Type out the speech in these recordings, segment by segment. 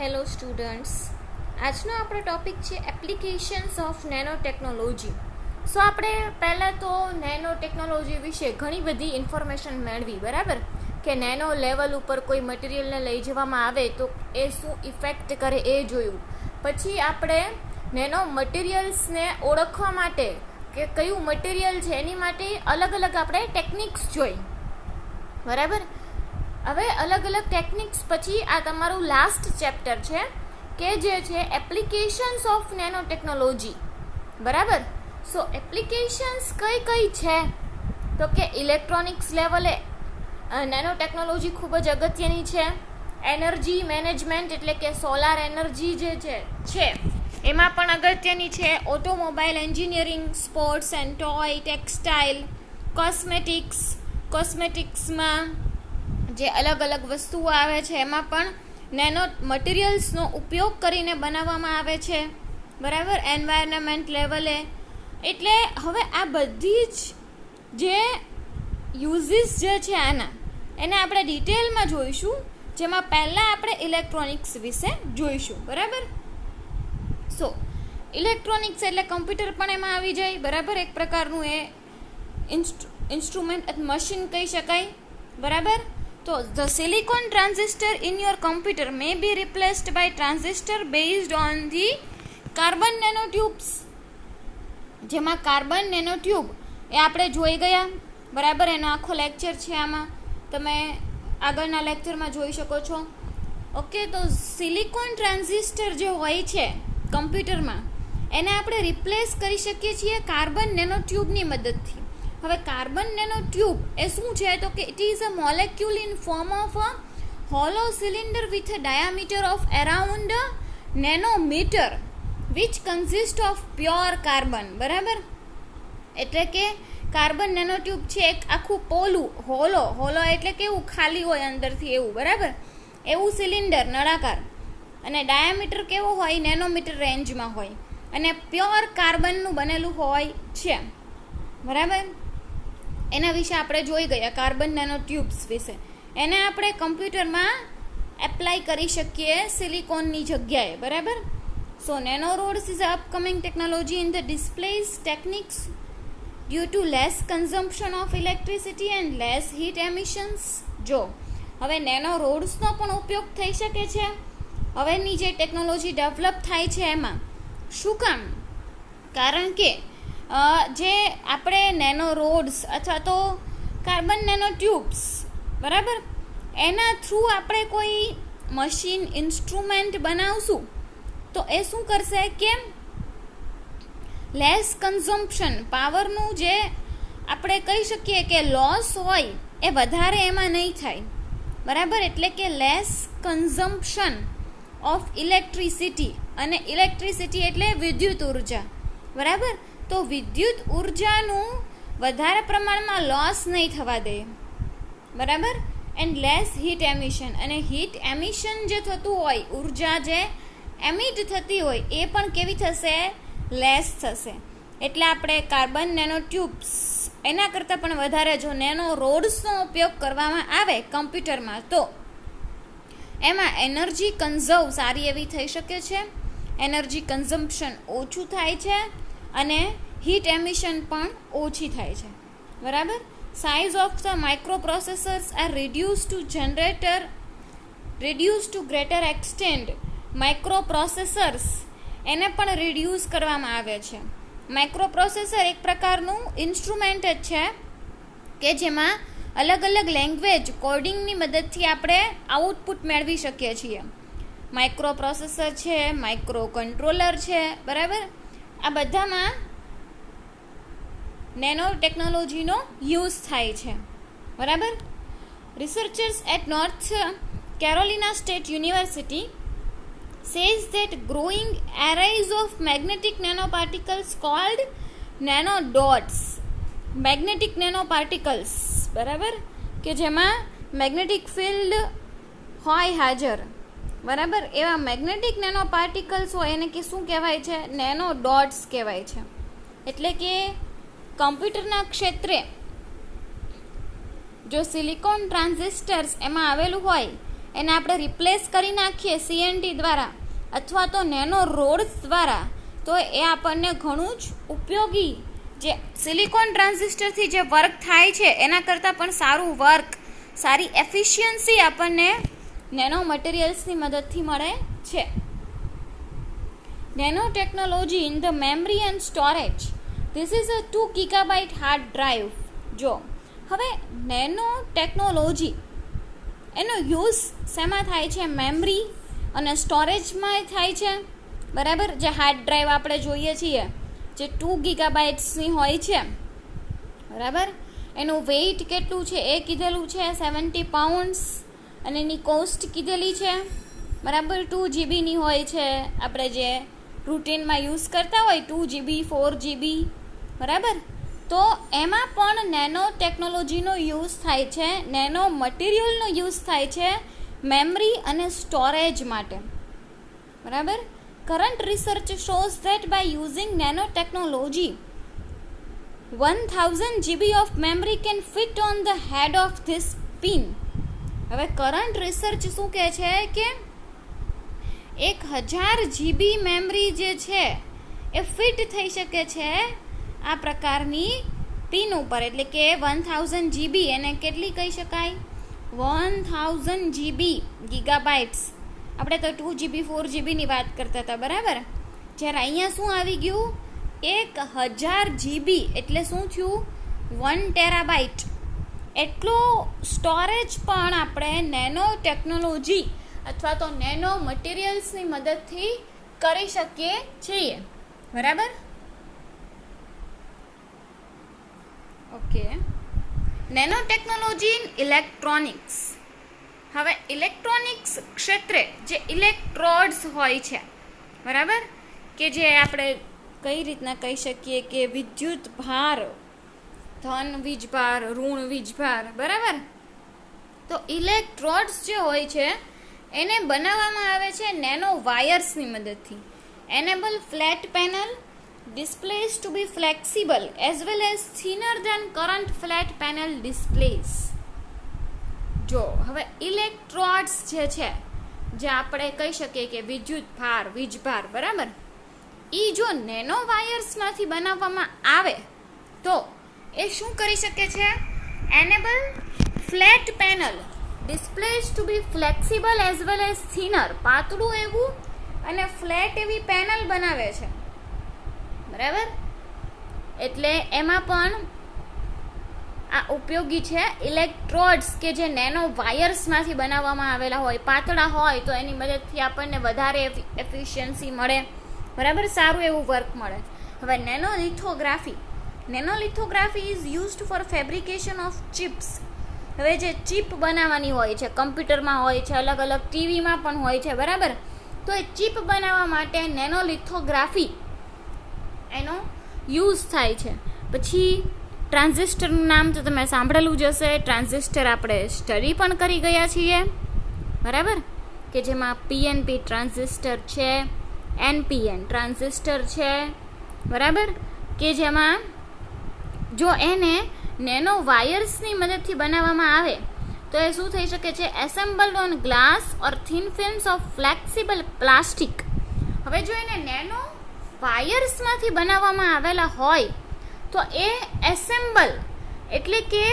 Hello students, આજનો આપણો topic છે એપ્લિકેશન્સ ઓફ નેનો ટેકનોલોજી. સો આપણે પહેલાં તો નેનો ટેકનોલોજી વિશે ઘણી બધી ઇન્ફોર્મેશન મેળવી, બરાબર, કે નેનો લેવલ ઉપર કોઈ મટીરિયલને લઈ જવામાં આવે તો એ શું ઇફેક્ટ કરે એ જોયું. પછી આપણે નેનો મટીરિયલ્સને ઓળખવા માટે કે કયું મટીરિયલ છે એની માટે અલગ અલગ આપણે ટેકનિક્સ જોઈ, બરાબર. હવે અલગ અલગ ટેકનિક્સ પછી આ તમારું લાસ્ટ ચેપ્ટર છે કે જે છે એપ્લિકેશન્સ ઓફ નેનો ટેકનોલોજી, બરાબર. સો એપ્લિકેશન્સ કઈ કઈ છે તો કે ઇલેક્ટ્રોનિક્સ લેવલે નેનો ટેકનોલોજી ખૂબ જ અગત્યની છે. એનર્જી મેનેજમેન્ટ એટલે કે સોલાર એનર્જી જે છે એમાં પણ અગત્યની છે. Automobile engineering, sports and toy, textile, કોસ્મેટિક્સમાં જે અલગ અલગ વસ્તુઓ આવે છે એમાં પણ નેનો મટીરિયલ્સનો ઉપયોગ કરીને બનાવવામાં આવે છે, બરાબર. એન્વાયરમેન્ટ લેવલે એટલે હવે આ બધી જ જે યુઝીસ જે છે એને આપણે ડિટેલમાં જોઈશું, જેમાં પહેલાં આપણે ઇલેક્ટ્રોનિક્સ વિશે જોઈશું, બરાબર. સો ઇલેક્ટ્રોનિક્સ એટલે કમ્પ્યુટર પણ એમાં આવી જાય, બરાબર. એક પ્રકારનું એ ઇન્સ્ટ્રુમેન્ટ મશીન કહી શકાય, બરાબર. તો the silicon transistor in your computer may be replaced by transistor based on the carbon nanotubes. જેમાં કાર્બન નેનોટ્યુબ એ આપણે જોઈ ગયા, બરાબર. એનો આખો લેક્ચર છે, આમાં તમે આગળના લેક્ચરમાં જોઈ શકો છો. ઓકે, તો સિલિકોન ટ્રાન્ઝિસ્ટર જે હોય છે કમ્પ્યુટરમાં એને આપણે રિપ્લેસ કરી શકીએ છીએ કાર્બન નેનોટ્યુબની મદદથી. હવે કાર્બન નેનોટ્યુબ એ શું છે તો કે it is a molecule in form of a hollow cylinder with a diameter of around nanometre which consist of pure carbon, બરાબર. એટલે કે કાર્બન નેનોટ્યુબ છે એક આખું પોલું હોલો એટલે કેવું ખાલી હોય અંદરથી એવું, બરાબર. એવું સિલિન્ડર નળાકાર, અને ડાયામીટર કેવો હોય નેનોમીટર રેન્જમાં હોય, અને પ્યોર કાર્બનનું બનેલું હોય છે, બરાબર. એના વિશે આપણે જોઈ ગયા કાર્બન નેનો ટ્યુબ્સ વિશે. એને આપણે કમ્પ્યુટરમાં એપ્લાય કરી શકીએ સિલિકોનની જગ્યાએ, બરાબર. So nano rods is a upcoming technology in the displays techniques due to less consumption of electricity and less heat emissions. જો હવે નેનો રોડ્સનો પણ ઉપયોગ થઈ શકે છે હવેની જે ટેકનોલોજી ડેવલપ થાય છે એમાં. શું કામ? કારણ કે જે આપણે નેનો રોડ્સ અથવા તો કાર્બન નેનો ટ્યુબ્સ, બરાબર, એના થ્રુ આપણે કોઈ મશીન ઇન્સ્ટ્રુમેન્ટ બનાવશું તો એ શું કરશે કે લેસ કન્ઝમ્પશન, પાવરનું જે આપણે કહી શકીએ કે લોસ હોય એ વધારે એમાં નહીં થાય, બરાબર. એટલે કે લેસ કન્ઝમ્પશન ઓફ ઇલેક્ટ્રિસિટી, અને ઇલેક્ટ્રિસિટી એટલે વિદ્યુત ઉર્જા, બરાબર. તો વિદ્યુત ઉર્જાનું વધારે પ્રમાણમાં લોસ નહીં થવા દે, બરાબર. એન્ડ લેસ હીટ એમિશન, અને હીટ એમિશન જે થતું હોય, ઉર્જા જે એમિટ થતી હોય એ પણ કેવી થશે? લેસ થશે. એટલે આપણે કાર્બન નેનો ટ્યુબ્સ એના કરતાં પણ વધારે જો નેનો રોડ્સનો ઉપયોગ કરવામાં આવે કમ્પ્યુટરમાં તો એમાં એનર્જી કન્ઝર્વ સારી એવી થઈ શકે છે, એનર્જી કન્ઝમ્પશન ઓછું થાય છે, અને હીટ એમિશન પણ ઓછી થાય છે, બરાબર. Size of the micro processors are reduce to greater extend. Micro processors એને પણ રિડ્યુસ કરવામાં આવે છે. માઇક્રો પ્રોસેસર એક પ્રકારનું ઇન્સ્ટ્રુમેન્ટ જ છે કે જેમાં અલગ અલગ લેંગ્વેજ કોડિંગની મદદથી આપણે આઉટપુટ મેળવી શકીએ છીએ. માઇક્રો પ્રોસેસર છે, માઇક્રો કંટ્રોલર છે, બરાબર. આ બધામાં નેનો ટેકનોલોજીનો યુઝ થાય છે, બરાબર. Researchers at North Carolina State University says that growing arrays of magnetic nanoparticles called nanodots, magnetic nanoparticles, બરાબર, કે જેમાં મેગ્નેટિક ફિલ્ડ હોય હાજર, બરાબર, એવા મેગ્નેટિક નેનો પાર્ટિકલ્સ હોય એને કે શું કહેવાય છે? નેનો ડોટ્સ કહેવાય છે. એટલે કે કમ્પ્યુટરના ક્ષેત્રે જો સિલિકોન ટ્રાન્ઝિસ્ટર્સ એમાં આવેલું હોય એને આપણે રિપ્લેસ કરી નાખીએ CNT દ્વારા અથવા તો નેનો રોડ્સ દ્વારા, તો એ આપણને ઘણું જ ઉપયોગી, જે સિલિકોન ટ્રાન્ઝિસ્ટરથી જે વર્ક થાય છે એના કરતાં પણ સારું વર્ક, સારી એફિશિયન્સી આપણને નેનો મટીરિયલ્સની મદદથી મળે છે. Nano technology in the memory and storage. This is a 2 GB hard drive. જો હવે નેનો ટેકનોલોજી એનો યુઝ શેમાં થાય છે? મેમરી અને સ્ટોરેજમાં થાય છે, બરાબર. જે હાર્ડ ડ્રાઈવ આપણે જોઈએ છીએ જે 2 GB હોય છે, બરાબર. એનું વેઇટ કેટલું છે એ કીધેલું છે 70 પાઉન્ડ્સ, અને એની કોસ્ટ કીધેલી છે, બરાબર. 2 GB હોય છે, આપણે જે રૂટીનમાં યુઝ કરતા હોય 2 GB 4 GB, બરાબર. તો એમાં પણ નેનો ટેકનોલોજીનો યુઝ થાય છે, નેનો મટીરિયલનો યુઝ થાય છે મેમરી અને સ્ટોરેજ માટે, બરાબર. Current research shows that by using nano technology 1000 GB of memory can fit on the head of this pin. હવે કરંટ રિસર્ચ શું કહે છે કે 1000 GB મેમરી જે છે એ ફિટ થઈ શકે છે આ પ્રકારની પિન ઉપર, એટલે કે 1000 GB. એને કેટલી કહી શકાય? 1000 GB ગીગાબાઇટ્સ. આપણે તો 2 GB 4 GB ની વાત કરતા હતા, બરાબર. જ્યારે અહીંયા શું આવી ગયું? 1000 GB એટલે શું થયું? 1 TB. એટલો સ્ટોરેજ પણ આપણે નેનો ટેકનોલોજી અથવા તો નેનો મટીરિયલ્સની મદદથી કરી શકીએ છીએ, બરાબર. Okay. Nano technology in electronics. હવે ઇલેક્ટ્રોનિક્સ ક્ષેત્રે જે ઇલેક્ટ્રોડ્સ હોય છે, બરાબર, કે જે આપણે કઈ રીતના કહી શકીએ કે વિદ્યુત ભાર, ધન વીજભાર, ઋણ વીજભાર, બરાબર. તો ઇલેક્ટ્રોડ્સ જે હોય છે એને બનાવવામાં આવે છે નેનો વાયર્સની મદદથી. Enable flat panel displays to be flexible as well as thinner than current flat panel displays. જો હવે ઇલેક્ટ્રોડ્સ જે છે, જે આપણે કહી શકીએ કે વિદ્યુત ભાર, વીજભાર, બરાબર, એ જો નેનો વાયર્સમાંથી બનાવવામાં આવે તો એ શું કરી શકે છે? Enable flat panel displays to be flexible as well as thinner, પાતળું એવું અને ફ્લેટ એવી પેનલ બનાવે છે, બરાબર. એટલે એમાં પણ આ ઉપયોગી છે ઇલેક્ટ્રોડ્સ, કે જે નેનો વાયર્સમાંથી બનાવવામાં આવેલા હોય, પાતળા હોય, તો એની મદદથી આપણને વધારે એફિશિયન્સી મળે, બરાબર, સારું એવું વર્ક મળે. હવે nanolithography. Nanolithography is used for fabrication of chips. હવે જે ચિપ બનાવવાની હોય છે, કમ્પ્યુટરમાં હોય છે, અલગ અલગ ટીવીમાં પણ હોય છે, બરાબર. તો એ ચિપ બનાવવા માટે નેનોલિથોગ્રાફી એનો યુઝ થાય છે. પછી ટ્રાન્ઝિસ્ટરનું નામ તો તમે સાંભળેલું જ હશે. ટ્રાન્ઝિસ્ટર આપણે સ્ટડી પણ કરી ગયા છીએ, બરાબર, કે જેમાં PNP ટ્રાન્ઝિસ્ટર છે, NPN ટ્રાન્ઝિસ્ટર છે, બરાબર, કે જેમાં જો એને નેનો વાયર્સની મદદથી બનાવવામાં આવે તો એ શું થઈ શકે છે? Assembled on glass or thin films of flexible plastic. હવે જો એને નેનો વાયર્સમાંથી બનાવવામાં આવેલા હોય તો એ એસેમ્બલ, એટલે કે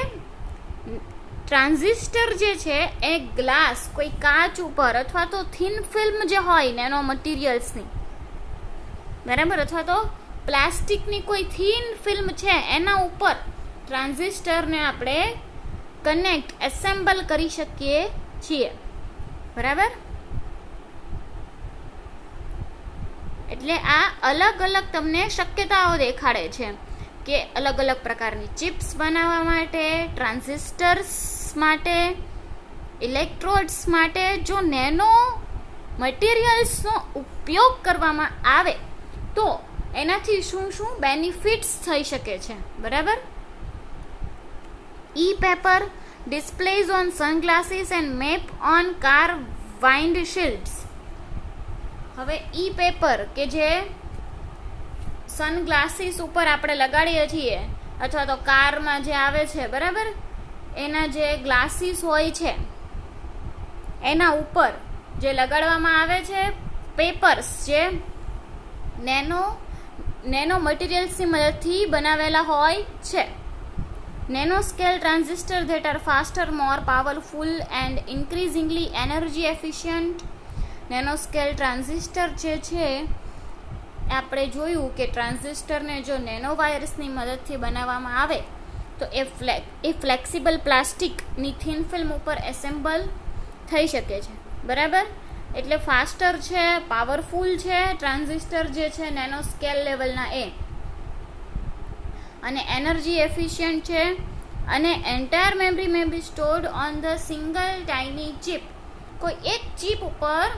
ટ્રાન્ઝિસ્ટર જે છે એ ગ્લાસ, કોઈ કાચ ઉપર અથવા તો થિન ફિલ્મ જે હોય નેનો મટીરિયલ્સની, બરાબર, અથવા તો પ્લાસ્ટિકની કોઈ થિન ફિલ્મ છે એના ઉપર ટ્રાન્ઝિસ્ટરને આપણે કનેક્ટ, એસેમ્બલ કરી શકીએ છીએ, બરાબર. એટલે આ અલગ અલગ તમને શક્યતાઓ દેખાડે છે કે અલગ અલગ પ્રકારની ચિપ્સ બનાવવા માટે, ટ્રાન્ઝિસ્ટર્સ માટે, ઇલેક્ટ્રોડ્સ માટે જો નેનો મટીરિયલ્સનો ઉપયોગ કરવામાં આવે તો એનાથી શું શું બેનિફિટ્સ થઈ શકે છે, બરાબર. E-paper displays on sunglasses and map on car windshields. હવે E-paper કે જે સનગ્લાસીસ ઉપર આપણે લગાડીએ છીએ અથવા તો કારમાં જે આવે છે, બરાબર, એના જે ગ્લાસીસ હોય છે એના ઉપર જે લગાડવામાં આવે છે પેપર્સ, જે નેનો મટીરિયલ્સની મદદથી બનાવેલા હોય છે. Nano scale transistor that are faster, more powerful and ઇન્ક્રીઝિંગલી energy efficient. Nano scale transistor જે છે, આપણે જોયું કે ટ્રાન્ઝિસ્ટરને જો નેનો વાયર્સની મદદથી બનાવવામાં આવે તો એ ફ્લેક્સિબલ પ્લાસ્ટિકની થિન ફિલ્મ ઉપર એસેમ્બલ થઈ શકે છે. બરાબર, એટલે ફાસ્ટર છે, પાવરફુલ છે ટ્રાન્ઝિસ્ટર જે છે નેનો સ્કેલ લેવલના એ, અને એનર્જી એફિશિયન્ટ છે, અને entire memory may be stored on the single tiny chip. કોઈ એક ચિપ ઉપર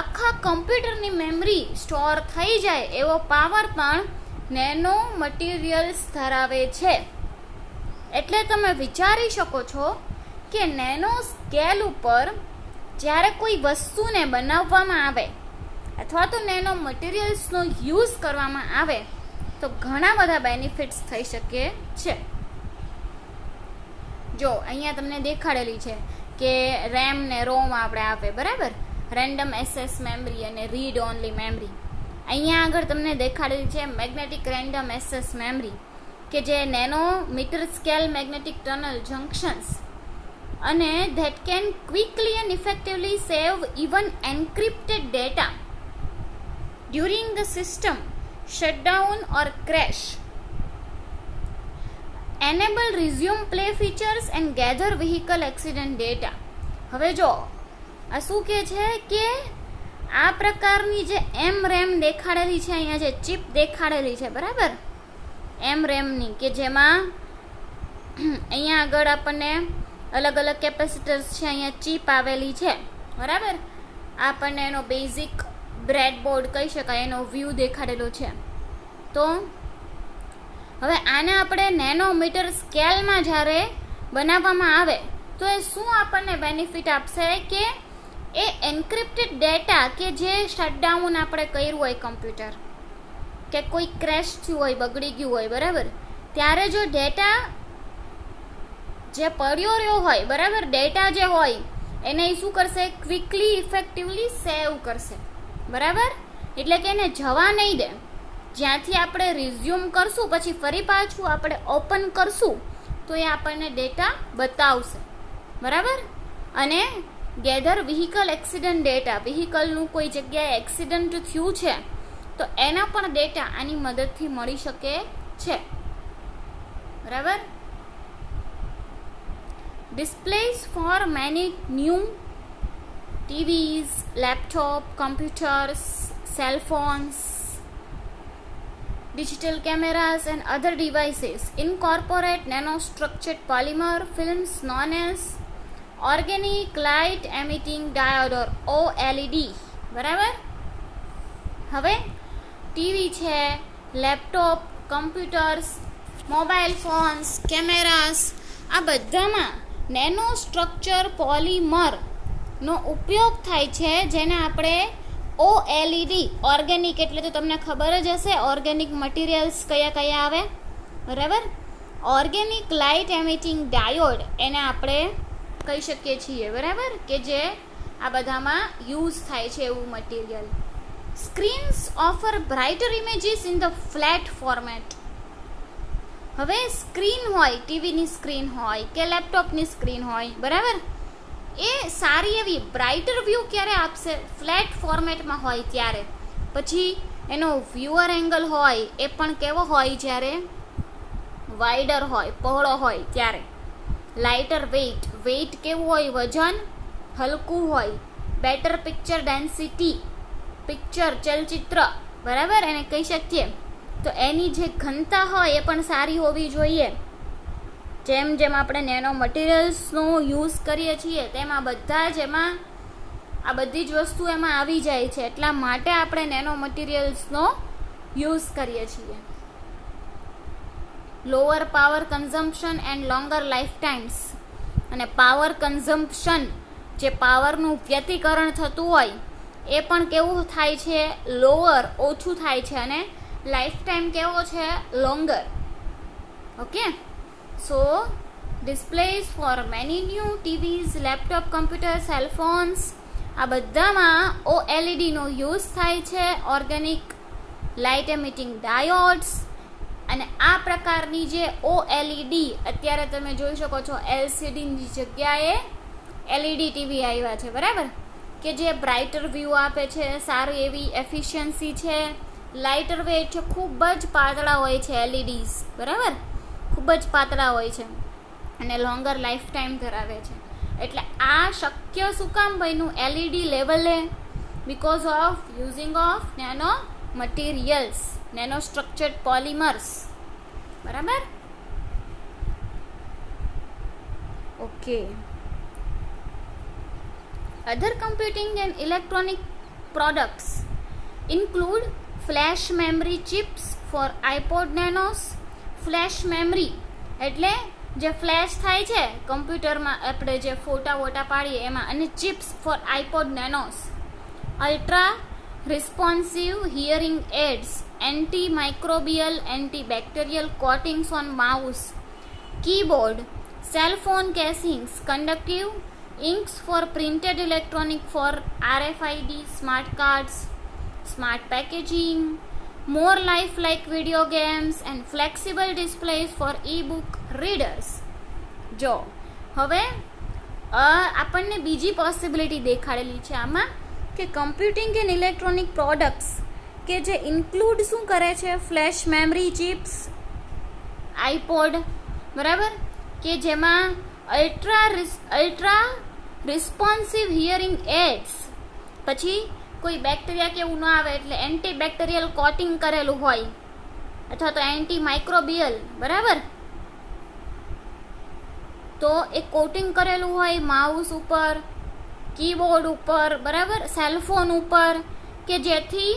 આખા કમ્પ્યુટરની મેમરી સ્ટોર થઈ જાય એવો પાવર પણ નેનો મટીરિયલ્સ ધરાવે છે. એટલે તમે વિચારી શકો છો કે નેનો સ્કેલ ઉપર જ્યારે કોઈ વસ્તુને બનાવવામાં આવે અથવા તો નેનો મટીરિયલ્સનો યુઝ કરવામાં આવે તો ઘણા બધા બેનિફિટ્સ થઈ શકે છે. જો અહીંયા તમને દેખાડેલી છે કે રેમ ને રોમ આપણે આપે, બરાબર, રેન્ડમ એક્સેસ મેમરી અને રીડ ઓનલી મેમરી. અહીંયા આગળ તમને દેખાડેલી છે મેગ્નેટિક રેન્ડમ એક્સેસ મેમરી, કે જે nano meter scale magnetic tunnel junctions, અને that can quickly and effectively save even encrypted data during the system shutdown or crash. Enable resume play features and gather vehicle accident data. હવે જો આ શું કહે છે કે આ પ્રકારની જે એમ રેમ દેખાડેલી છે, અહીંયા જે ચિપ દેખાડેલી છે, બરાબર, એમ રેમની, કે જેમાં અહીંયા આગળ આપણને અલગ અલગ કેપેસિટર્સ છે, અહીંયા ચિપ આવેલી છે, બરાબર, આપણને એનો બેઝિક બ્રેડબોર્ડ કહી શકાય, એનો વ્યૂ દેખાડેલો છે. તો હવે આને આપણે નેનોમીટર સ્કેલમાં જ્યારે બનાવવામાં આવે તો એ શું આપણને બેનિફિટ આપશે કે એ એન્ક્રિપ્ટેડ ડેટા, કે જે શટડાઉન આપણે કર્યું હોય કમ્પ્યુટર, કે કોઈ ક્રેશ થયું હોય, બગડી ગયું હોય, બરાબર, ત્યારે જો ડેટા જે પડ્યો રહ્યો હોય, બરાબર, ડેટા જે હોય એને શું કરશે, ક્વિકલી ઇફેક્ટિવલી સેવ કરશે. બરાબર, એટલે કે એને જવા નહીં દે. જ્યાંથી આપણે રિઝ્યુમ કરશું પછી ફરી પાછું આપણે ઓપન કરશું તો એ આપણને ડેટા બતાવશે. બરાબર, અને ગેધર વ્હીકલ એક્સિડન્ટ ડેટા, વ્હીકલનું કોઈ જગ્યાએ એક્સિડન્ટ થયું છે તો એના પણ ડેટા આની મદદથી મળી શકે છે. બરાબર, displace for many new TVs, laptop, computers, cell phones, digital cameras and other devices incorporate nanostructured polymer films known as organic light emitting diode or OLED. બરાબર, હવે ટીવી છે, laptop, computers, mobile phones, cameras, આ બધામાં nano structure polymer નો ઉપયોગ થાય છે, જેને આપણે OLED, ઓર્ગેનિક એટલે તો તમને ખબર જ હશે ઓર્ગેનિક મટીરિયલ્સ કયા કયા આવે, બરાબર, ઓર્ગેનિક લાઇટ એમિટિંગ ડાયોડ એને આપણે કહી શકીએ છીએ. બરાબર, કે જે આ બધામાં યુઝ થાય છે એવું material. Screens offer brighter images in the flat format. હવે સ્ક્રીન હોય, ટીવીની સ્ક્રીન હોય કે લેપટોપની સ્ક્રીન હોય, બરાબર, એ સારી એવી બ્રાઇટર વ્યૂ ક્યારે આપશે, ફ્લેટ ફોર્મેટમાં હોય ત્યારે. પછી એનો વ્યુઅર એંગલ હોય એ પણ કેવો હોય, જ્યારે વાઇડર હોય, પહોળો હોય ત્યારે. લાઇટર વેઇટ, વેઇટ કેવું હોય, વજન હલકું હોય. બેટર પિક્ચર ડેન્સિટી, પિક્ચર ચલચિત્ર, બરાબર, એને કહી શકીએ તો એની જે ઘનતા હોય એ પણ સારી હોવી જોઈએ. જેમ જેમ આપણે નેનો મટીરિયલ્સનો યુઝ કરીએ છીએ તેમાં બધા જ એમાં આ બધી જ વસ્તુ એમાં આવી જાય છે, એટલા માટે આપણે નેનો મટીરિયલ્સનો યુઝ કરીએ છીએ. Lower power consumption and longer life times. અને પાવર કન્ઝમ્પશન, જે પાવરનું વ્યતિકરણ થતું હોય એ પણ કેવું થાય છે, લોઅર, ઓછું થાય છે, અને લાઈફ ટાઈમ કેવો છે, longer. Okay, so displays for many new TVs, laptop, computer, cellphones, આ બધામાં OLEDનો યુઝ થાય છે. Organic light emitting diodes. અને આ પ્રકારની જે OLED, અત્યારે તમે જોઈ શકો છો LCDની જગ્યાએ LED ટીવી આવ્યા છે, બરાબર, કે જે બ્રાઇટર વ્યૂ આપે છે, સારી એવી એફિશિયન્સી છે, લાઇટર વેઇટ છે, ખૂબ જ પાતળા હોય છે LEDs, બરાબર, ખૂબ જ પાતળા હોય છે અને લોંગર લાઈફ ટાઈમ ધરાવે છે. એટલે આ શક્ય શું કામ બન્યું LED લેવલે? Because of using of nano materials, nano structured polymers, બરાબર. Okay. Other computing and electronic products include flash memory chips for iPod Nanos. Flash memory એટલે જે ફ્લેશ થાય છે કમ્પ્યુટરમાં, આપણે જે ફોટા વોટા પાડીએ એમાં, અને chips for iPod Nanos. Ultra responsive hearing aids, anti microbial anti bacterial coatings on mouse, keyboard, cell phone casings, conductive inks for printed electronic for RFID, smart cards, smart packaging, more lifelike video games and flexible displays for e-book readers. જો હવે આપણને બીજી possibility દેખાડેલી છે આમાં કે computing and electronic products કે જે include શું કરે છે? ફ્લેશ મેમરી ચિપ્સ, આઈપોડ, બરાબર, કે જેમાં અલ્ટ્રા રિસ્પોન્સિવ હિયરિંગ એડ્સ, પછી કોઈ બેક્ટેરિયા કે એવું ન આવે એટલે એન્ટી બેક્ટેરિયલ કોટિંગ કરેલું હોય, અથવા તો એન્ટી માઇક્રોબિયલ, બરાબર, તો એ કોટિંગ કરેલું હોય માઉસ ઉપર, કીબોર્ડ ઉપર, બરાબર, સેલફોન ઉપર, કે જેથી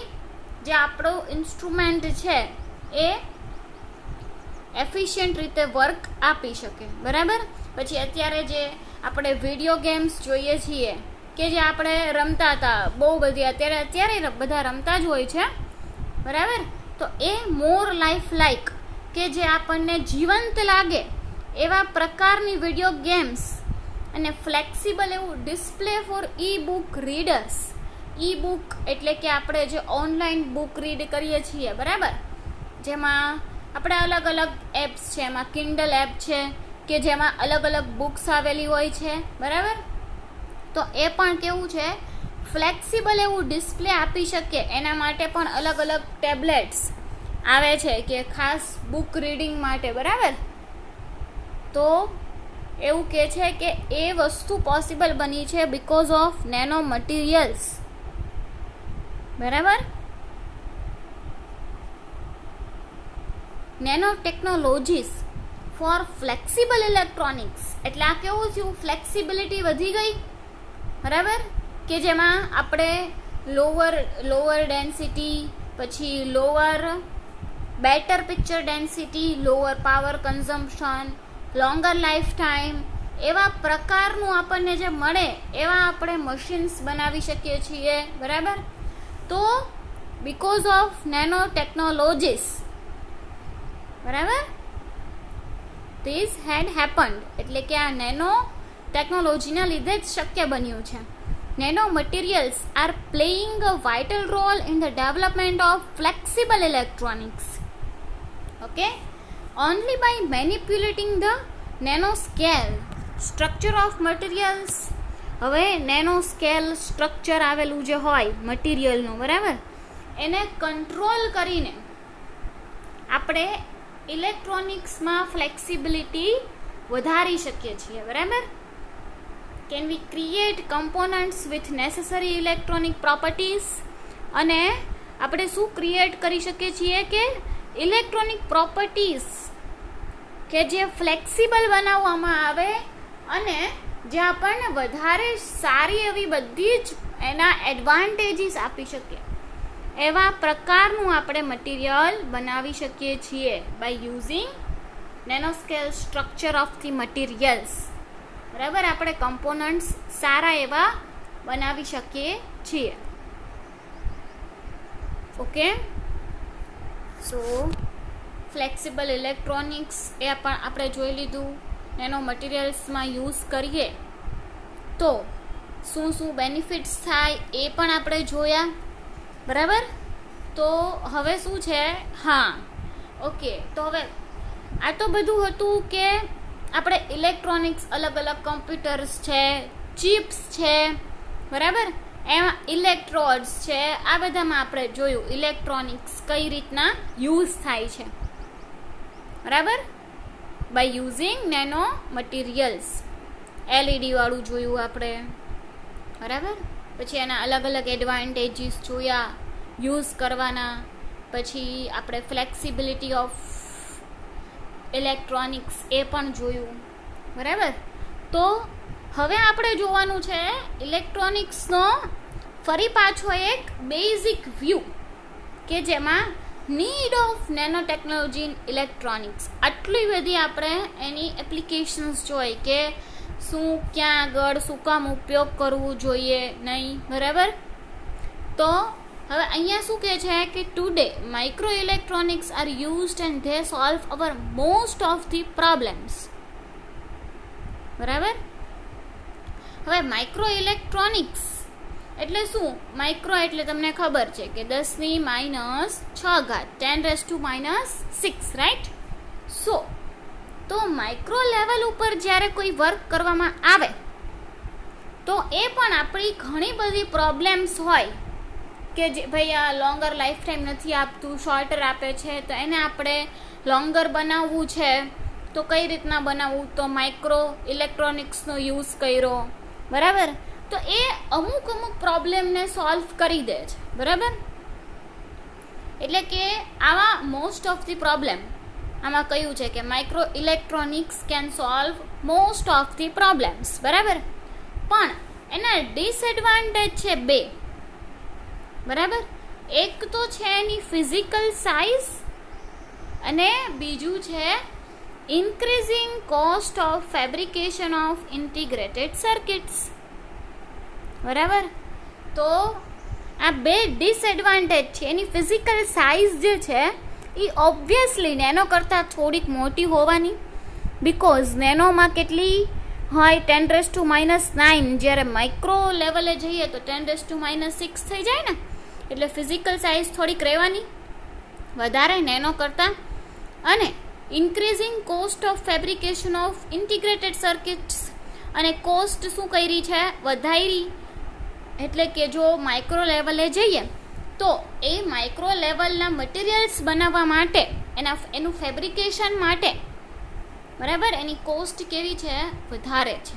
જે આપણો ઇન્સ્ટ્રુમેન્ટ છે એ એફિશિયન્ટ રીતે વર્ક આપી શકે, બરાબર. પછી અત્યારે જે આપણે વિડીયો ગેમ્સ જોઈએ છીએ કે જે આપણે રમતા હતા બહુ બધી, અત્યારે બધા રમતા જ હોય છે, બરાબર, તો એ મોર લાઈફ લાઈક કે જે આપણને જીવંત લાગે એવા પ્રકારની વિડીયો ગેમ્સ અને ફ્લેક્સિબલ એવું ડિસ્પ્લે ફોર ઈ-બુક રીડર્સ. ઈ-બુક એટલે કે આપણે જે ઓનલાઈન બુક રીડ કરીએ છીએ, બરાબર, જેમાં આપણે અલગ અલગ એપ્સ છે, એમાં કિન્ડલ એપ છે કે જેમાં અલગ અલગ બુક્સ આવેલી હોય છે, બરાબર. તો એ પણ કેવું છે? ફ્લેક્સિબલ એવું ડિસ્પ્લે આપી શકે એના માટે પણ અલગ અલગ ટેબ્લેટ્સ આવે છે કે ખાસ બુક રીડિંગ માટે, બરાબર. તો એવું કહે છે કે એ વસ્તુ પોસિબલ બની છે બિકોઝ ઓફ નેનો મટીરિયલ્સ, બરાબર. Nano technologies for flexible electronics એટલે આ કેવું થયું? ફ્લેક્સિબિલિટી વધી ગઈ, બરાબર, કે જેમાં આપણે લોઅર ડેન્સિટી, પછી lower better picture density, lower power consumption, longer life time, એવા પ્રકારનું આપણને જે મળે એવા આપણે મશીન્સ બનાવી શકીએ છીએ, બરાબર. તો બિકોઝ ઓફ નેનો ટેકનોલોજીસ, બરાબર, ધીસ હેડ હેપન્ડ એટલે કે આ નેનો ટેકનોલોજીના લીધે જ શક્ય બન્યું છે. Nano materials are playing a vital role in the development of flexible electronics. Okay, only by manipulating the nano scale structure of materials. હવે નેનો સ્કેલ સ્ટ્રક્ચર આવેલું જે હોય મટીરિયલનું, બરાબર, એને કંટ્રોલ કરીને આપણે ઇલેક્ટ્રોનિક્સમાં ફ્લેક્સિબિલિટી વધારી શકીએ છીએ, બરાબર. Can we create components with necessary electronic properties. અને આપણે શું ક્રિએટ કરી શકીએ છીએ કે ઇલેક્ટ્રોનિક પ્રોપર્ટીઝ કે જે ફ્લેક્સિબલ બનાવવામાં આવે અને જે આપણને વધારે સારી એવી બધી જ એના એડવાન્ટેજીસ આપી શકે એવા પ્રકારનું આપણે મટીરિયલ બનાવી શકીએ છીએ by using nanoscale structure of the materials, બરાબર. આપણે કમ્પોનન્ટ્સ સારા એવા બનાવી શકીએ છીએ. ઓકે, સો ફ્લેક્સિબલ ઇલેક્ટ્રોનિક્સ એ પણ આપણે જોઈ લીધું. નેનો મટીરિયલ્સમાં યુઝ કરીએ તો શું શું બેનિફિટ્સ થાય એ પણ આપણે જોયા, બરાબર. તો હવે શું છે, હા ઓકે, તો હવે આ તો બધું હતું કે આપણે ઇલેક્ટ્રોનિક્સ, અલગ અલગ કમ્પ્યુટર્સ છે, ચિપ્સ છે, બરાબર, એમાં ઇલેક્ટ્રોડ્સ છે, આ બધામાં આપણે જોયું ઇલેક્ટ્રોનિક્સ કઈ રીતના યુઝ થાય છે, બરાબર, by using nano materials. LED વાળું જોયું આપણે, બરાબર. પછી એના અલગ અલગ એડવાન્ટેજીસ જોયા યુઝ કરવાના. પછી આપણે ફ્લેક્સિબિલિટી ઓફ ઇલેક્ટ્રોનિક્સ એ પણ જોયું, બરાબર. તો હવે આપણે જોવાનું છે ઇલેક્ટ્રોનિક્સનો ફરી પાછો એક બેઝિક વ્યૂ કે જેમાં need of nano technology in electronics. આટલી બધી આપણે એની એપ્લિકેશન્સ જોઈ કે શું, ક્યાં આગળ, શું કામ ઉપયોગ કરવું જોઈએ નહીં, બરાબર. તો હવે અહીંયા શું કહે છે કે today micro electronics are used and they solve our most of the problems, બરાબર. હવે માઇક્રો ઇલેક્ટ્રોનિક્સ એટલે શું? માઇક્રો એટલે તમને ખબર છે કે 10⁻⁶, 10⁻⁻6, રાઈટ. સો તો માઇક્રો લેવલ ઉપર જ્યારે કોઈ વર્ક કરવામાં આવે તો એ પણ આપણી ઘણી બધી પ્રોબ્લેમ્સ હોય કે જે ભાઈ આ લોંગર લાઈફ ટાઈમ નથી આપતું, શોર્ટર આપે છે, તો એને આપણે લોંગર બનાવવું છે તો કઈ રીતના બનાવવું? તો માઇક્રો ઇલેક્ટ્રોનિક્સનો યુઝ કર્યો, બરાબર. તો એ અમુક પ્રોબ્લેમને સોલ્વ કરી દે છે, બરાબર. એટલે કે આવા મોસ્ટ ઓફ ધી પ્રોબ્લેમ આમાં કયું છે કે micro electronics can solve most of the problems, બરાબર. પણ એના ડિસએડવાન્ટેજ છે 2, બરાબર. એક તો છે એની ફિઝિકલ સાઇઝ અને બીજું છે increasing cost of fabrication of integrated circuits, બરાબર. તો આ 2 ડિસએડવાન્ટેજ છે. એની ફિઝિકલ સાઇઝ જે છે એ ઓબ્વિયસલી નેનો કરતાં થોડીક મોટી હોવાની, બિકોઝ નેનોમાં કેટલી હોય 10⁻⁹, જ્યારે માઇક્રો લેવલે જઈએ તો 10⁻⁶ થઈ જાય ને, એટલે ફિઝિકલ સાઇઝ થોડીક રહેવાની વધારે નેનો કરતાં. અને increasing cost of fabrication of integrated circuits, અને કોસ્ટ શું કરી છે? વધારી. એટલે કે જો માઇક્રો લેવલે જઈએ તો એ માઇક્રો લેવલના મટીરિયલ્સ બનાવવા માટે, એનું ફેબ્રિકેશન માટે, બરાબર, એની કોસ્ટ કેવી છે? વધારે છે.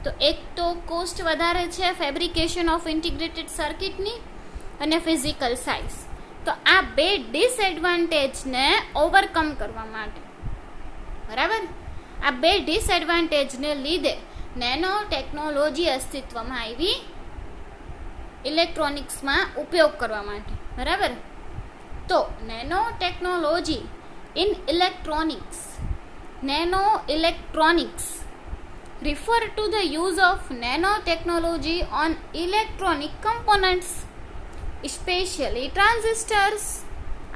તો એક તો કોસ્ટ વધારે છે ફેબ્રિકેશન ઓફ ઇન્ટિગ્રેટેડ સર્કિટની અને ફિઝિકલ સાઇઝ. તો આ 2 ડિસએડવાન્ટેજને ઓવરકમ કરવા માટે, બરાબર, આ 2 ડિસએડવાન્ટેજને લીધે નેનો ટેકનોલોજી અસ્તિત્વમાં આવી ઇલેક્ટ્રોનિક્સમાં ઉપયોગ કરવા માટે, બરાબર. તો nano technology in electronics, nano electronics refer to the use of nanotechnology on electronic components, especially transistors.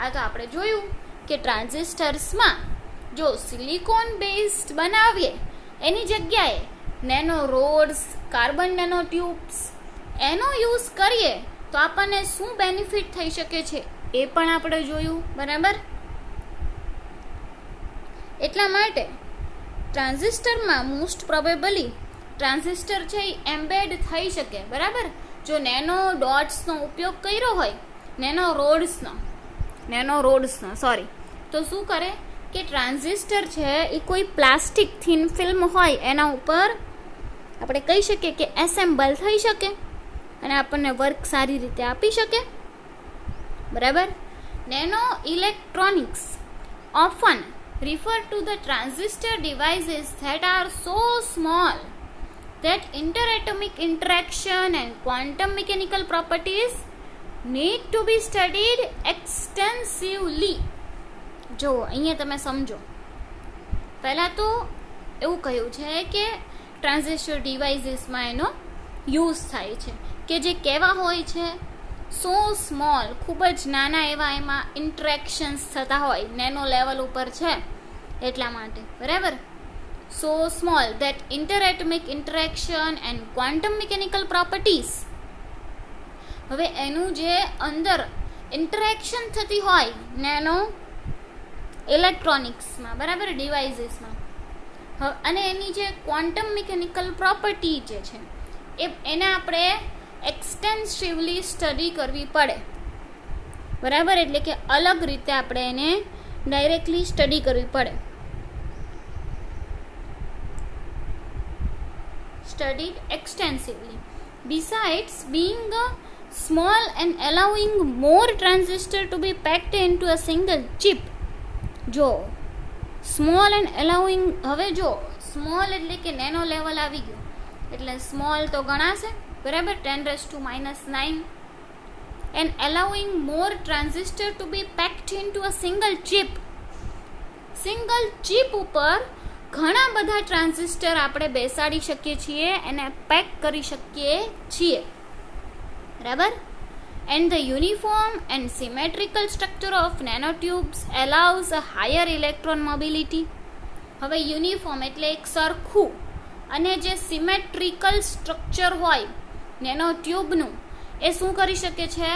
આ તો આપણે જોયું કે ટ્રાન્ઝિસ્ટર્સમાં જો સિલિકોન બેઝડ બનાવીએ એની જગ્યાએ nano rods, carbon nano tubes એનો યુઝ કરીએ તો આપણને શું બેનિફિટ થઈ શકે છે એ પણ આપણે જોયું, બરાબર. એટલા માટે ટ્રાન્ઝિસ્ટરમાં મોસ્ટ પ્રોબેબલી ટ્રાન્ઝિસ્ટર છે એ એમ્બેડ થઈ શકે, બરાબર, જો નેનો ડોટ્સનો ઉપયોગ કર્યો હોય, નેનો રોડ્સનો સોરી, તો શું કરે કે ટ્રાન્ઝિસ્ટર છે એ કોઈ પ્લાસ્ટિક થિન ફિલ્મ હોય એના ઉપર આપણે કહી શકીએ કે એસેમ્બલ થઈ શકે અને આપણને વર્ક સારી રીતે આપી શકે, બરાબર. Nano electronics often refer to the transistor devices that are so small that interatomic interaction and quantum mechanical properties need to be studied extensively. જો અહીંયા તમે સમજો, પહેલાં તો એવું કહ્યું છે કે ટ્રાન્ઝિસ્ટર ડિવાઇસીસમાં એનો યુઝ થાય છે કે જે કેવા હોય છે? સો સ્મોલ, ખૂબ જ નાના એવા એમાં ઇન્ટરેક્શન્સ થતા હોય, નેનો લેવલ ઉપર છે એટલા માટે, બરાબર. so small that interatomic interaction and quantum mechanical properties. હવે એનું જે અંદર ઇન્ટરેક્શન થતી હોય નેનો ઇલેક્ટ્રોનિક્સમાં, બરાબર, ડિવાઇસીસમાં, અને એની જે ક્વોન્ટમ મિકેનિકલ પ્રોપર્ટી જે છે એને આપણે એક્સટેન્સિવલી સ્ટડી કરવી પડે, બરાબર. એટલે કે અલગ રીતે આપણે એને ડાયરેક્ટલી સ્ટડી કરવી પડે. Studied extensively. Besides being small and allowing more transistor to be packed into a single chip. જો સ્મોલ એન્ડ અલાઉઇંગ, હવે જો સ્મોલ એટલે કે નેનો લેવલ આવી ગયું એટલે સ્મોલ તો ગણાશે, બરાબર, 10⁻⁹, and allowing more transistor to be packed into a single chip. Single chip ઉપર ઘણા બધા ટ્રાન્ઝિસ્ટર આપણે બેસાડી શકીએ છીએ, એને પેક કરી શકીએ છીએ, બરાબર. And the uniform and symmetrical structure of nanotubes allows a higher electron mobility. હવે યુનિફોર્મ એટલે એક સરખું, અને જે સિમેટ્રિકલ સ્ટ્રક્ચર હોય નેનો ટ્યુબનું એ શું કરી શકે છે?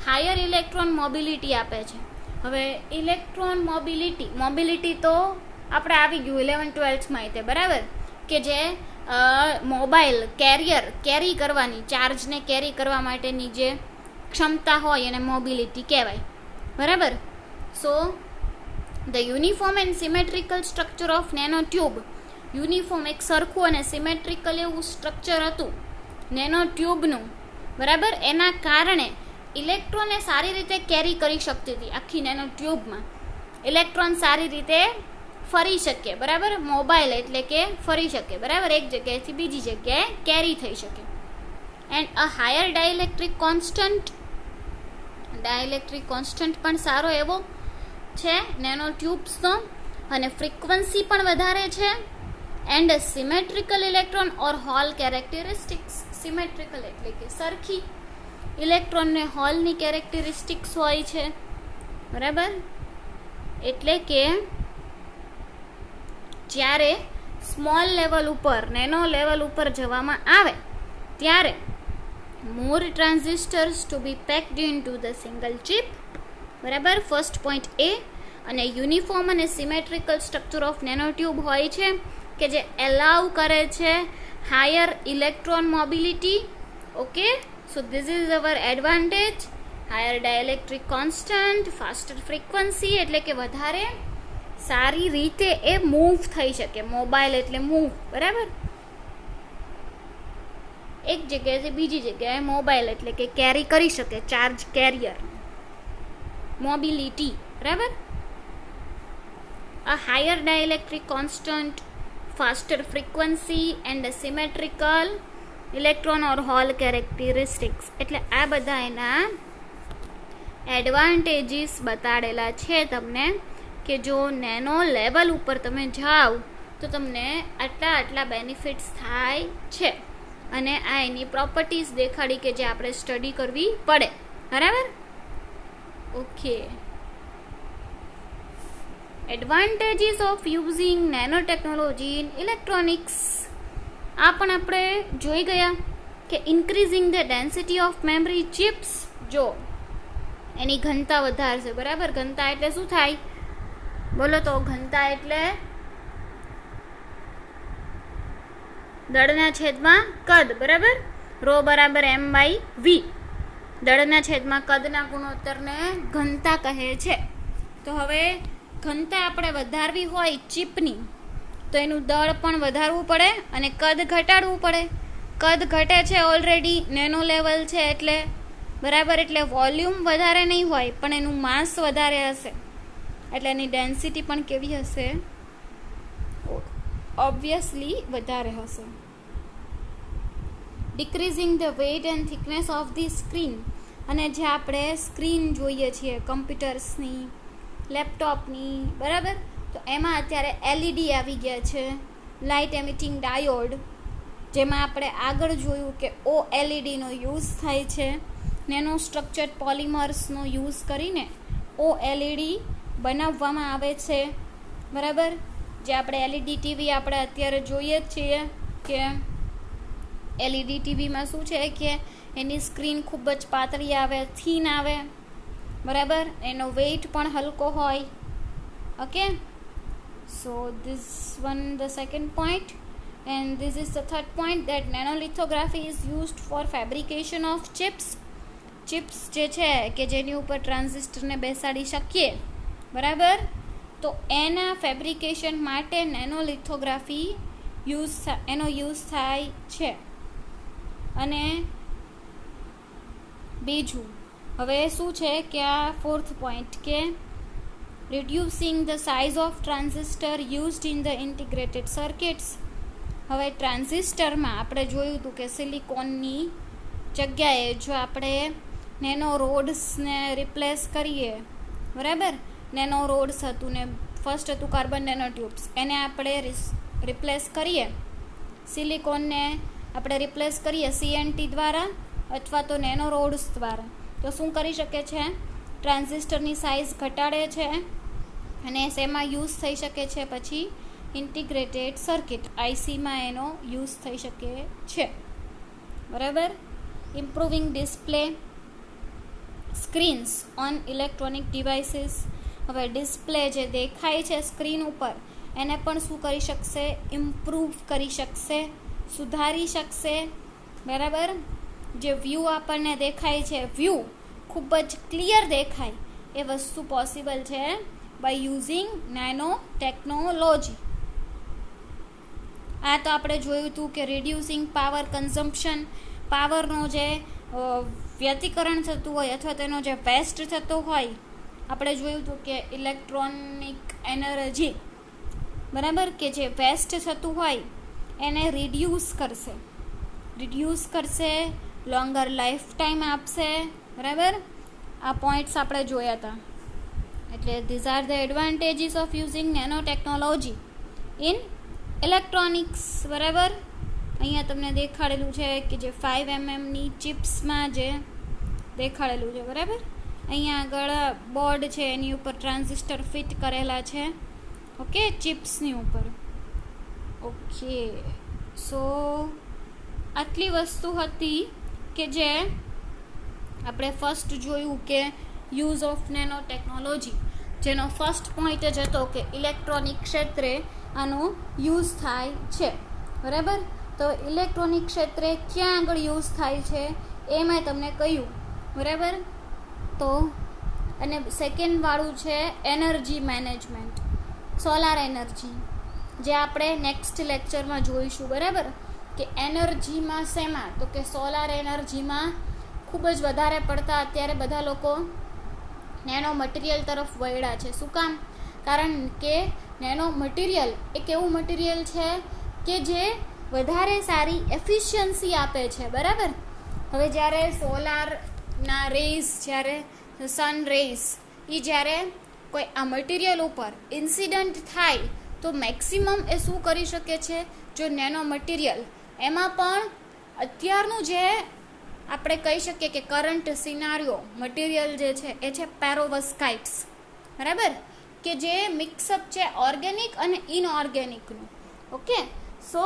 હાયર ઇલેક્ટ્રોન મોબિલિટી આપે છે. હવે ઇલેક્ટ્રોન મોબિલિટી તો આપણે આવી ગયું 11-12માં તે, બરાબર, કે જે મોબાઈલ કેરી કરવાની, ચાર્જને કેરી કરવા માટેની જે ક્ષમતા હોય એને મોબિલિટી કહેવાય, બરાબર. So the uniform and symmetrical structure of nano tube, uniform એક સરખું અને સિમેટ્રિકલ એવું સ્ટ્રક્ચર હતું નેનો ટ્યુબનું, બરાબર. એના કારણે ઇલેક્ટ્રોનને સારી રીતે કેરી કરી શકતી હતી. આખી નેનો ટ્યુબમાં ઇલેક્ટ્રોન સારી રીતે ફરી શકે, બરાબર. મોબાઈલ એટલે કે ફરી શકે, બરાબર, એક જગ્યાએથી બીજી જગ્યાએ કેરી થઈ શકે. And a higher dielectric constant પણ સારો એવો છે નેનો ટ્યુબ્સનો, અને ફ્રીક્વન્સી પણ વધારે છે. And symmetrical electron or hole characteristics, symmetrical એટલે કે સરખી ઇલેક્ટ્રોનને હોલની કેરેક્ટરિસ્ટિક્સ હોય છે, બરાબર. એટલે કે જ્યારે સ્મોલ લેવલ ઉપર, નેનો લેવલ ઉપર જવામાં આવે ત્યારે more transistors to be packed into the single chip, બરાબર, ફર્સ્ટ પોઈન્ટ એ. અને યુનિફોર્મ અને symmetrical structure of nano tube હોય છે કે જે એલાઉ કરે છે higher electron mobility. Okay, so this is our advantage. Higher dielectric constant, faster frequency એટલે કે વધારે સારી રીતે એ મૂવ થઈ શકે. મોબાઈલ એટલે મૂવ, બરાબર, એક જગ્યાએથી બીજી જગ્યાએ મોબાઈલ એટલે કે કેરી કરી શકે, ચાર્જ કેરિયર, મોબિલિટી, બરાબર. A higher dielectric constant, faster frequency and symmetrical electron or hole characteristics, એટલે આ બધા એના એડવાન્ટેજીસ બતાડેલા છે તમને, કે જો નેનો લેવલ ઉપર તમે જાઓ તો તમને આટલા બેનિફિટ્સ થાય છે. અને આ એની પ્રોપર્ટીઝ દેખાડી કે જે આપણે સ્ટડી કરવી પડે, બરાબર. Okay, advantages of using nano technology in electronics આ પણ આપણે જોઈ ગયા કે increasing the density of memory chips, જો એની ઘનતા વધારશે, બરાબર. ઘનતા એટલે શું થાય? બોલો તો. ઘનતા એટલે દળના છેદમાં કદ, બરાબર. રો બરાબર m/v. દળના છેદમાં કદના ગુણોત્તરને ઘનતા કહે છે. તો હવે ઘનતા આપણે વધારવી હોય ચિપની તો એનું દળ પણ વધારવું પડે અને કદ ઘટાડવું પડે. કદ ઘટે છે ઓલરેડી, નેનો લેવલ છે એટલે, બરાબર. એટલે વોલ્યુમ વધારે નહીં હોય પણ એનું માસ વધારે હશે, એટલે એની ડેન્સિટી પણ કેવી હશે? ઓબ્વિયસલી વધારે હશે. Decreasing the weight and thickness of the screen, અને જે આપણે સ્ક્રીન જોઈએ છીએ કમ્પ્યુટર્સની, લેપટોપની, બરાબર, તો એમાં અત્યારે એલઈડી આવી ગયા છે, લાઇટ એમિટિંગ ડાયોડ, જેમાં આપણે આગળ જોયું કે ઓએલઈડીનો યુઝ થાય છે. નેનો સ્ટ્રક્ચર્ડ પોલિમર્સનો યુઝ કરીને ઓએલઈડી બનાવવામાં આવે છે, બરાબર. જે આપણે એલઈડી ટીવી આપણે અત્યારે જોઈએ જ છીએ કે એલઈડી ટીવીમાં શું છે કે એની સ્ક્રીન ખૂબ જ પાતળી આવે, થીન આવે, બરાબર, એનો વેઇટ પણ હલકો હોય. Okay, so this one the second point, and this is the third point that nanolithography is used for fabrication of chips. Chips જે છે કે જેની ઉપર ટ્રાન્ઝિસ્ટરને બેસાડી શકીએ, બરાબર, તો એના ફેબ્રિકેશન માટે નેનોલિથોગ્રાફી એનો યુઝ થાય છે. અને બીજું હવે શું છે કે આ ફોર્થ પોઈન્ટ કે reducing the size of transistor used in the integrated circuits. હવે ટ્રાન્ઝિસ્ટરમાં આપણે જોયું હતું કે સિલિકોનની જગ્યાએ જો આપણે નેનો રોડ્સને રિપ્લેસ કરીએ, બરાબર, નેનો રોડ્સ હતું ને ફર્સ્ટ હતું કાર્બન નેનો ટ્યુબ્સ, એને આપણે રિપ્લેસ કરીએ, સિલિકોનને આપણે રિપ્લેસ કરીએ CNT દ્વારા અથવા તો નેનો રોડ્સ દ્વારા, તો શું કરી શકે છે, ટ્રાન્ઝિસ્ટરની સાઇઝ ઘટાડે છે અને શેમાં યુઝ થઈ શકે છે, પછી ઇન્ટિગ્રેટેડ સર્કિટ ICમાં એનો યુઝ થઈ શકે છે, બરાબર. Improving display screens on electronic devices. હવે ડિસ્પ્લે જે દેખાય છે સ્ક્રીન ઉપર એને પણ શું કરી શકશે, ઇમ્પ્રૂવ કરી શકશે, સુધારી શકશે, બરાબર. જે વ્યૂ આપણને દેખાય છે, વ્યૂ ખૂબ જ ક્લિયર દેખાય, એ વસ્તુ પોસિબલ છે બાય યુઝિંગ નેનો ટેકનોલોજી. આ તો આપણે જોયું હતું કે રિડ્યુસિંગ પાવર કન્ઝમ્પશન, પાવરનો જે વ્યતિકરણ થતું હોય અથવા તેનો જે વેસ્ટ થતો હોય, આપણે જોયું હતું કે ઇલેક્ટ્રોનિક એનર્જી, બરાબર, કે જે વેસ્ટ થતું હોય એને રિડ્યુસ કરશે, લોંગર લાઈફ ટાઈમ આપશે, બરાબર. આ પોઈન્ટ્સ આપણે જોયા હતા. એટલે these are the advantages of using nano technology in electronics, બરાબર. અહીંયા તમને દેખાડેલું છે કે જે 5mm ચિપ્સમાં જે દેખાડેલું છે, બરાબર. અહીંયા આગળ બોર્ડ છે એની ઉપર ટ્રાન્ઝિસ્ટર ફિટ કરેલા છે, ઓકે, ચિપ્સની ઉપર. ઓકે, સો આટલી વસ્તુ હતી કે જે આપણે ફર્સ્ટ જોયું કે યુઝ ઓફ નેનો ટેકનોલોજી, જેનો ફર્સ્ટ પોઈન્ટ જ હતો કે ઇલેક્ટ્રોનિક ક્ષેત્રે આનો યુઝ થાય છે, બરાબર. તો ઇલેક્ટ્રોનિક ક્ષેત્રે ક્યાં આગળ યુઝ થાય છે એ મેં તમને કહ્યું, બરાબર. તો અને સેકન્ડ વાળું છે એનર્જી મેનેજમેન્ટ, સોલાર એનર્જી, જે આપણે નેક્સ્ટ લેક્ચરમાં જોઈશું, બરાબર. કે એનર્જીમાં શેમાં, તો કે સોલાર એનર્જીમાં ખૂબ જ વધારે પડતા અત્યારે બધા લોકો નેનો મટીરિયલ તરફ વળ્યા છે. શું કામ? કારણ કે નેનો મટીરિયલ એક એવું મટીરિયલ છે કે જે વધારે સારી એફિશિયન્સી આપે છે, બરાબર. હવે જ્યારે સોલારના રેઝ, જ્યારે સન રેઝ એ જ્યારે કોઈ આ મટીરિયલ ઉપર ઇન્સિડન્ટ થાય તો મેક્સિમમ એ શું કરી શકે છે, જો નેનો મટીરિયલ એમાં પણ અત્યારનું જે આપણે કહી શકીએ કે કરંટ સિનારીઓ મટીરિયલ જે છે એ છે પેરોવસ્કાઇટ્સ, બરાબર, કે જે મિક્સઅપ છે ઓર્ગેનિક અને ઇનઓર્ગેનિકનું. ઓકે, સો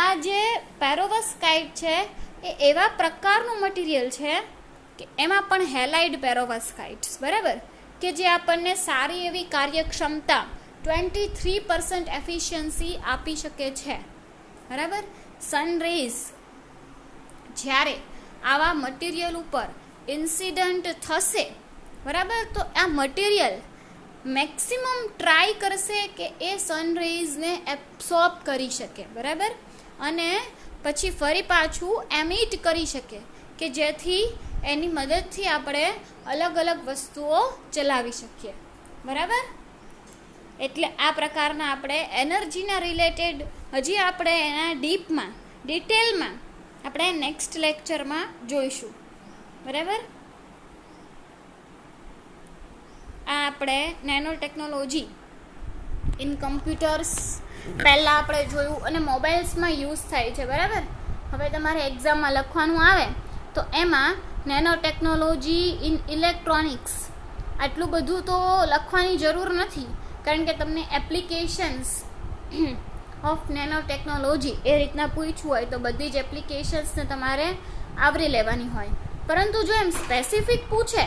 આ જે પેરોવસ્કાઇટ છે એ એવા પ્રકારનું મટીરિયલ છે કે એમાં પણ હેલાઇડ પેરોવસ્કાઇટ્સ, બરાબર, કે જે આપણને સારી એવી કાર્યક્ષમતા 23% એફિશિયન્સી આપી શકે છે, બરાબર. સનરેઝ જ્યારે આવા મટીરિયલ ઉપર ઇન્સિડન્ટ થશે, બરાબર, તો આ મટીરિયલ મેક્સિમમ ટ્રાય કરશે કે એ સનરેઝને એબ્સોર્બ કરી શકે, બરાબર, અને પછી ફરી પાછું એમિટ કરી શકે, કે જેથી એની મદદથી આપણે અલગ અલગ વસ્તુઓ ચલાવી શકીએ, બરાબર. એટલે આ પ્રકારના આપણે એનર્જીના રિલેટેડ હજી આપણે એના ડિટેલમાં આપણે નેક્સ્ટ લેક્ચરમાં જોઈશું, બરાબર. આ આપણે નેનો ટેકનોલોજી ઇન કમ્પ્યુટર્સ પહેલાં આપણે જોયું અને મોબાઈલ્સમાં યુઝ થાય છે, બરાબર. હવે તમારે એક્ઝામમાં લખવાનું આવે તો એમાં નેનો ટેકનોલોજી ઇન ઇલેક્ટ્રોનિક્સ આટલું બધું તો લખવાની જરૂર નથી, કારણ કે તમને એપ્લિકેશન્સ ઓફ નેનો ટેકનોલોજી એ રીતના પૂછવું હોય તો બધી જ એપ્લિકેશન્સને તમારે આવરી લેવાની હોય. પરંતુ જો એમ સ્પેસિફિક પૂછે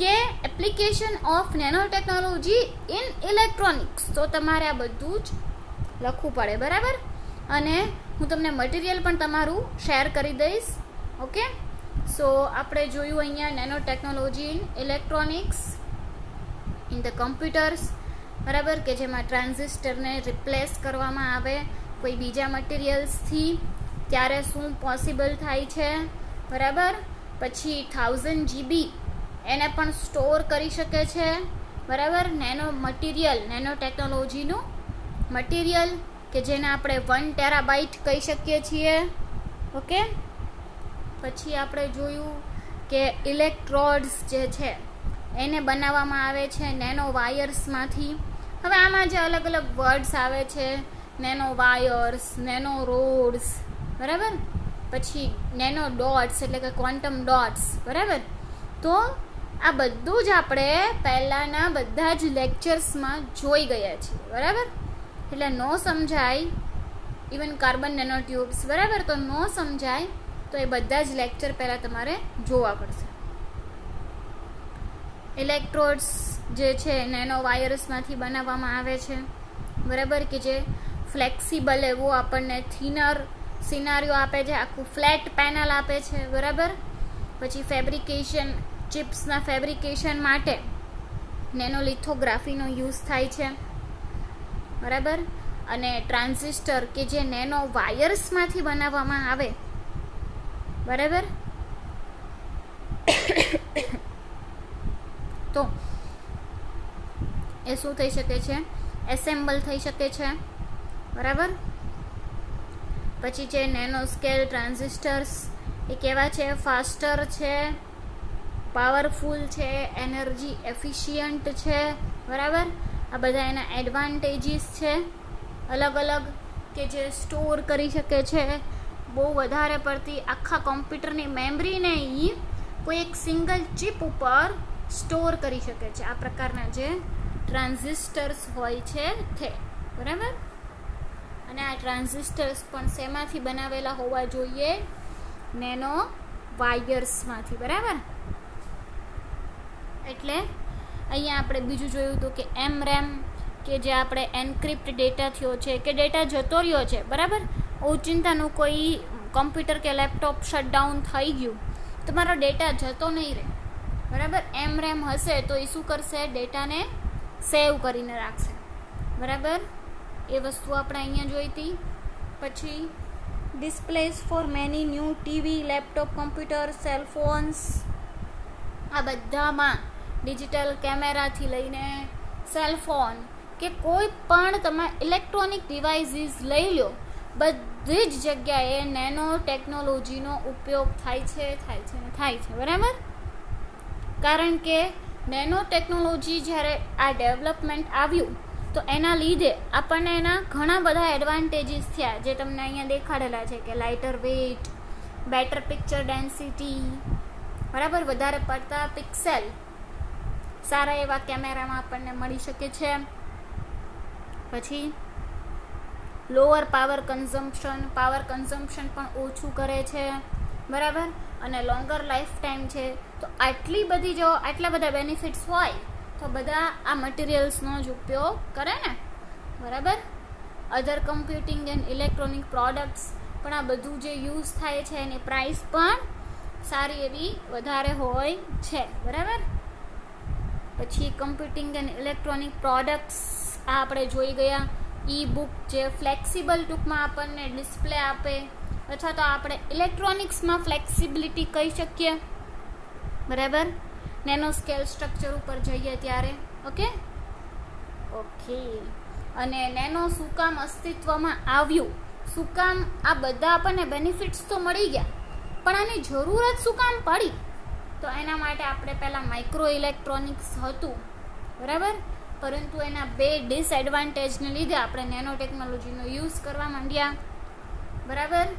કે application of nano technology in electronics તો તમારે આ બધું જ લખવું પડે, બરાબર. અને હું તમને મટીરિયલ પણ તમારું શેર કરી દઈશ. ઓકે, સો આપણે જોયું અહીંયા nano technology in electronics in the computers, બરાબર, કે જેમાં ટ્રાન્ઝિસ્ટરને રિપ્લેસ કરવામાં આવે કોઈ બીજા મટીરિયલ્સથી, ત્યારે શું પોસિબલ થાય છે, બરાબર. પછી 1000 GB એને પણ સ્ટોર કરી શકે છે, બરાબર. નેનો મટીરિયલ, નેનો ટેકનોલોજીનું મટીરિયલ કે જેને આપણે 1 TB કહી શકીએ છીએ. ઓકે, પછી આપણે જોયું કે ઇલેક્ટ્રોડ્સ જે છે એને બનાવવામાં આવે છે નેનો વાયર્સમાંથી. હવે આમાં જે અલગ અલગ વર્ડ્સ આવે છે, નેનો વાયર્સ, નેનો રોડ્સ, બરાબર, પછી નેનો ડોટ્સ એટલે કે ક્વોન્ટમ ડોટ્સ, બરાબર. તો આ બધું જ આપણે પહેલાંના બધા જ લેક્ચર્સમાં જોઈ ગયા છીએ, બરાબર. એટલે ન સમજાય, ઇવન કાર્બન નેનો ટ્યુબ્સ, બરાબર, તો ન સમજાય તો એ બધા જ લેક્ચર પહેલાં તમારે જોવા પડશે. ઇલેક્ટ્રોડ્સ જે છે નેનો વાયર્સમાંથી બનાવવામાં આવે છે, બરાબર, કે જે ફ્લેક્સિબલ એવું આપણને થિનર સિનારીઓ આપે છે, આખું ફ્લેટ પેનલ આપે છે, બરાબર. પછી ફેબ્રિકેશન, ચિપ્સના ફેબ્રિકેશન માટે નેનો લિથોગ્રાફીનો યુઝ થાય છે, બરાબર. અને ટ્રાન્ઝિસ્ટર કે જે નેનો વાયર્સમાંથી બનાવવામાં આવે, બરાબર, તો એ શું થઈ શકે છે, એસેમ્બલ થઈ શકે છે, બરાબર. પછી છે નેનો સ્કેલ ટ્રાન્ઝિસ્ટર્સ, એ કેવા છે, ફાસ્ટર છે, પાવરફુલ છે, એનર્જી એફિશિયન્ટ છે, બરાબર. આ બધા એના એડવાન્ટેજીસ છે અલગ અલગ, કે જે સ્ટોર કરી શકે છે બહુ વધારે પડતી આખા કોમ્પ્યુટરની મેમરીને એ કોઈ એક સિંગલ ચિપ ઉપર સ્ટોર કરી શકે છે. આ પ્રકારના જે ટ્રાન્ઝિસ્ટર્સ હોય છે તે, બરાબર. અને આ ટ્રાન્ઝિસ્ટર્સ પણ શેમાંથી બનાવેલા હોવા જોઈએ, નેનો વાયર્સમાંથી, બરાબર. એટલે અહીંયા આપણે બીજું જોયું હતું કે એમરેમ, કે જે આપણે એન્ક્રિપ્ટ ડેટા થયો છે કે ડેટા જતો રહ્યો છે, બરાબર, ઓચિંતાનું કોઈ કમ્પ્યુટર કે લેપટોપ શટડાઉન થઈ ગયું, તમારો ડેટા જતો નહીં રહે, બરાબર. એમરેમ હશે તો એ શું કરશે, ડેટાને સેવ કરીને રાખશે, બરાબર. એ વસ્તુ આપણે અહીંયા જોઈ હતી. પછી displays for many new TV, laptop, computer, cellphones, આ બધામાં ડિજિટલ કેમેરાથી લઈને સેલફોન કે કોઈ પણ તમે ઇલેક્ટ્રોનિક ડિવાઇસીસ લઈ લો, બધી જ જગ્યાએ નેનો ટેકનોલોજીનો ઉપયોગ થાય છે, બરાબર. કારણ કે નેનો ટેકનોલોજી જ્યારે આ ડેવલપમેન્ટ આવ્યું તો એના લીધે આપણને એના ઘણા બધા એડવાન્ટેજીસ થયા, જે તમને અહીંયા દેખાડેલા છે કે lighter weight, better picture density, બરાબર, વધારે પડતા પિક્સેલ સારા એવા કેમેરામાં આપણને મળી શકે છે. પછી લોઅર પાવર કન્ઝમ્પશન પણ ઓછું કરે છે, બરાબર. અને લોંગર લાઈફ ટાઈમ છે. તો આટલા બધા બેનિફિટ્સ હોય તો બધા આ મટીરિયલ્સનો જ ઉપયોગ કરે ને, બરાબર. અધર કમ્પ્યુટિંગ એન્ડ ઇલેક્ટ્રોનિક પ્રોડક્ટ્સ પણ આ બધું જે યુઝ થાય છે એની પ્રાઇસ પણ સારી એવી વધારે હોય છે, બરાબર. પછી કમ્પ્યુટિંગ એન્ડ ઇલેક્ટ્રોનિક પ્રોડક્ટ્સ આ આપણે જોઈ ગયા. ઈ બુક જે ફ્લેક્સિબલ ટૂંકમાં આપણને ડિસ્પ્લે આપે, અથવા તો આપણે ઇલેક્ટ્રોનિક્સમાં ફ્લેક્સિબિલિટી કહી શકીએ, બરાબર. નેનો સ્કેલ સ્ટ્રક્ચર ઉપર જઈએ ત્યારે, ઓકે. અને નેનો શું કામ અસ્તિત્વમાં આવ્યું, શું કામ આ બધા આપણને બેનિફિટ્સ તો મળી ગયા, પણ આની જરૂરત શું કામ પડી, તો એના માટે આપણે પહેલાં માઇક્રો ઇલેક્ટ્રોનિક્સ હતું, બરાબર. પરંતુ એના 2 ડિસએડવાન્ટેજને લીધે આપણે નેનો ટેકનોલોજીનો યુઝ કરવા માંડ્યા, બરાબર.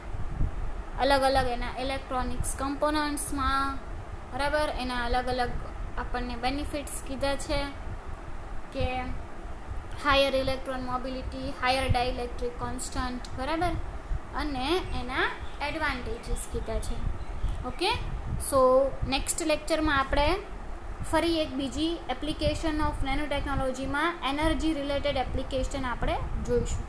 અલગ અલગ એના ઇલેક્ટ્રોનિક્સ કમ્પોનન્ટ્સમાં, બરાબર, એના અલગ અલગ આપણને બેનિફિટ્સ કીધા છે કે higher electron mobility, higher dielectric constant, બરાબર, અને એના એડવાન્ટેજીસ કીધા છે. ઓકે, સો નેક્સ્ટ લેક્ચરમાં આપણે ફરી એક બીજી એપ્લિકેશન ઓફ નેનો ટેકનોલોજીમાં એનર્જી રિલેટેડ એપ્લિકેશન આપણે જોઈશું.